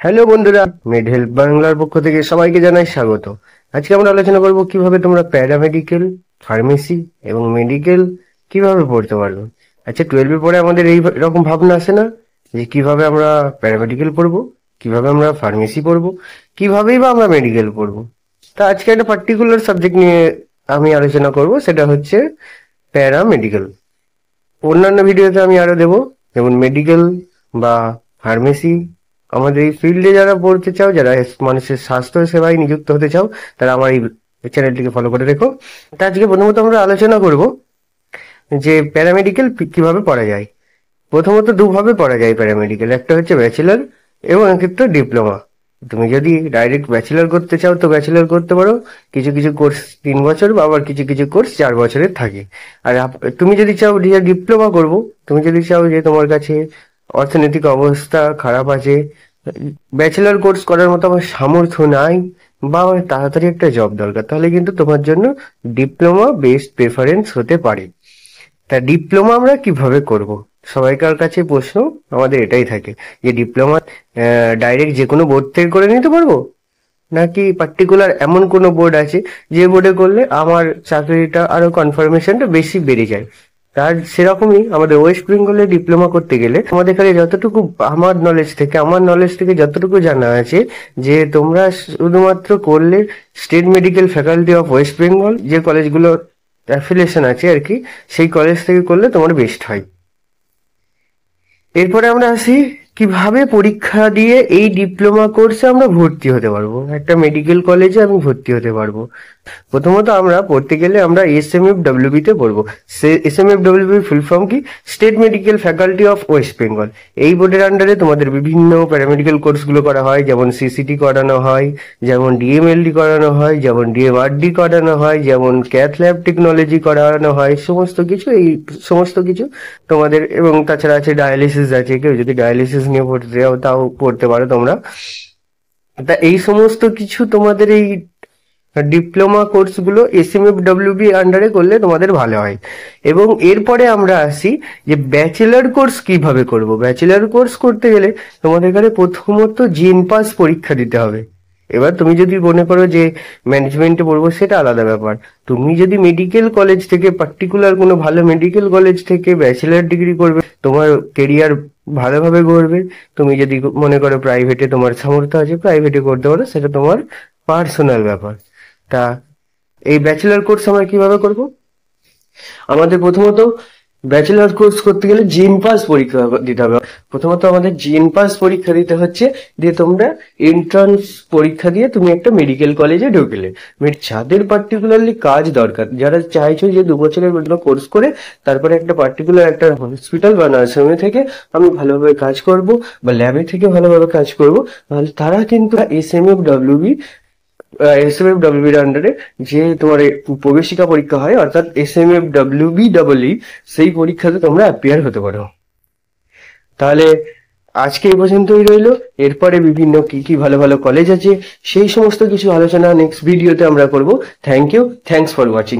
Hello বন্ধুরা, made help বাংলার পক্ষ থেকে সবাইকে জানাই স্বাগত। আজকে আমরা আলোচনা করব কিভাবে তোমরা প্যারামেডিকেল, ফার্মেসি এবং মেডিকেল কিভাবে পড়তে পারবে। আচ্ছা, 12-এর পরে আমাদের এই রকম ভাবনা আসে না যে কিভাবে আমরা প্যারামেডিকেল পড়বো, কিভাবে আমরা ফার্মেসি পড়বো, কিভাবেই বা আমরা মেডিকেল পড়বো। তা আজকে একটা পার্টিকুলার সাবজেক্ট নিয়ে আমি আলোচনা করব, সেটা হচ্ছে প্যারামেডিকেল। অন্যান্য ভিডিওতে আমি আরো দেবো, যেমন মেডিকেল বা ফার্মেসি। আমাদের এই ফিল্ডে যারা পড়তে চাও, যারা মানুষের স্বাস্থ্য সেবায় নিযুক্ত হতে চাও, তারা আমার এই চ্যানেলটিকে ফলো করে রেখো। তা আজকে প্রথমত আমরা আলোচনা করব যে প্যারামেডিকেল কিভাবে পড়া যায়। প্রথমত দুভাবে পড়া যায় প্যারামেডিকেল, একটা হচ্ছে ব্যাচেলার এবং একটা ডিপ্লোমা। তুমি যদি ডাইরেক্ট ব্যাচেলার করতে চাও তো ব্যাচেলার করতে পারো। কিছু কিছু কোর্স 3 বছর বা আবার কিছু কিছু কোর্স 4 বছরের থাকে। আর তুমি যদি চাও যে ডিপ্লোমা করবো, তুমি যদি চাও যে তোমার কাছে অর্থনৈতিক অবস্থা খারাপ আছে, ব্যাচেলার কোর্স করার মতো আমার সামর্থ্য নাই, বা আমার তাড়াতাড়ি একটা জব দরকার, তাহলে কিন্তু তোমার জন্য ডিপ্লোমা বেস্ট প্রেফারেন্স হতে পারে। তা ডিপ্লোমা আমরা কিভাবে করব? সবাইকার কাছে প্রশ্ন আমাদের এটাই থাকে যে ডিপ্লোমা ডাইরেক্ট যে কোনো বোর্ড থেকে করে নিতে পারবো, নাকি পার্টিকুলার এমন কোনো বোর্ড আছে যে বোর্ডে করলে আমার চাকরিটা আরো কনফার্মেশনটা বেশি বেড়ে যায়। তার সেরকমই আমাদের ওয়েস্ট বেঙ্গলে ডিপ্লোমা করতে গেলে আমাদের এখানে যতটুকু আমার নলেজ থেকে যতটুকু জানা আছে, যে তোমরা শুধুমাত্র করলে state medical faculty of West Bengal যে কলেজগুলো অ্যাফিলিয়েশন আছে আর কি, সেই কলেজ থেকে করলে তোমার বেস্ট হয়। এরপরে আমরা আসি কিভাবে পরীক্ষা দিয়ে এই ডিপ্লোমা কোর্সে আমরা ভর্তি হতে পারবো, একটা মেডিকেল কলেজে আমি ভর্তি হতে পারবো। প্রথমত আমরা পড়তে গেলে আমরা SMFWB তে পড়বো। SMFWB ফুল ফর্ম কি? State medical faculty of West Bengal. এই বোর্ডের আন্ডারে তোমাদের বিভিন্ন প্যারামেডিক্যাল কোর্সগুলো করা হয়, যেমন CCT করানো হয়, যেমন DMLD করানো হয়, যেমন DMRD করানো হয়, যেমন ক্যাথ ল্যাব টেকনোলজি করানো হয়, সমস্ত কিছু তোমাদের। এবং তাছাড়া আছে ডায়ালিসিস আছে, কেউ যদি ডায়ালিসিস নিয়ে পড়তে চাও তাও পড়তে পারো তোমরা। তা এই সমস্ত কিছু তোমাদের এই ডিপ্লোমা কোর্সগুলো SMFWB আন্ডারে করলে তোমাদের ভালো হয়। এবং এরপরে আমরা আসি যে ব্যাচেলার কোর্স কিভাবে করব। ব্যাচেলার কোর্স করতে গেলে তোমাদের এখানে প্রথমত জিএনপাস পরীক্ষা দিতে হবে। এবার তুমি যদি মনে করো যে ম্যানেজমেন্টে পড়বো, সেটা আলাদা ব্যাপার। তুমি যদি মেডিকেল কলেজ থেকে, পার্টিকুলার কোনো ভালো মেডিকেল কলেজ থেকে ব্যাচেলার ডিগ্রি করবে, তোমার কেরিয়ার ভালোভাবে গড়বে। তুমি যদি মনে করো প্রাইভেটে তোমার সামর্থ্য আছে, প্রাইভেটে করতে পারো, সেটা তোমার পার্সোনাল ব্যাপার। তা এই ব্যাচেলার কোর্স আমরা কিভাবে করব? আমাদের প্রথমত ব্যাচেলার কোর্স করতে গেলে জিএনপাস পরীক্ষা দিতে হবে। প্রথমত আমাদের জিএনপাস পরীক্ষা দিতে হচ্ছে, দিয়ে তোমরা এন্ট্রান্স পরীক্ষা দিয়ে তুমি একটা মেডিকেল কলেজে ঢুকলে। যাদের পার্টিকুলারলি কাজ দরকার, যারা চাইছো যে 2 বছরের জন্য কোর্স করে তারপরে একটা পার্টিকুলার একটা হসপিটাল বা নার্সিংহোমে থেকে আমি ভালোভাবে কাজ করব বা ল্যাবে থেকে ভালোভাবে কাজ করব, তাহলে তারা কিন্তু SMFWBর আন্ডারে যে তোমার প্রবেশিকা পরীক্ষা হয়, অর্থাৎ SMFWBEE, সেই পরীক্ষাতে তোমরা অ্যাপিয়ার হতে পারো। তাহলে আজকে এই পর্যন্তই রইলো। এরপরে বিভিন্ন কি কি ভালো ভালো কলেজ আছে সেই সমস্ত কিছু আলোচনা নেক্সট ভিডিওতে আমরা করব। Thank you, thanks for watching.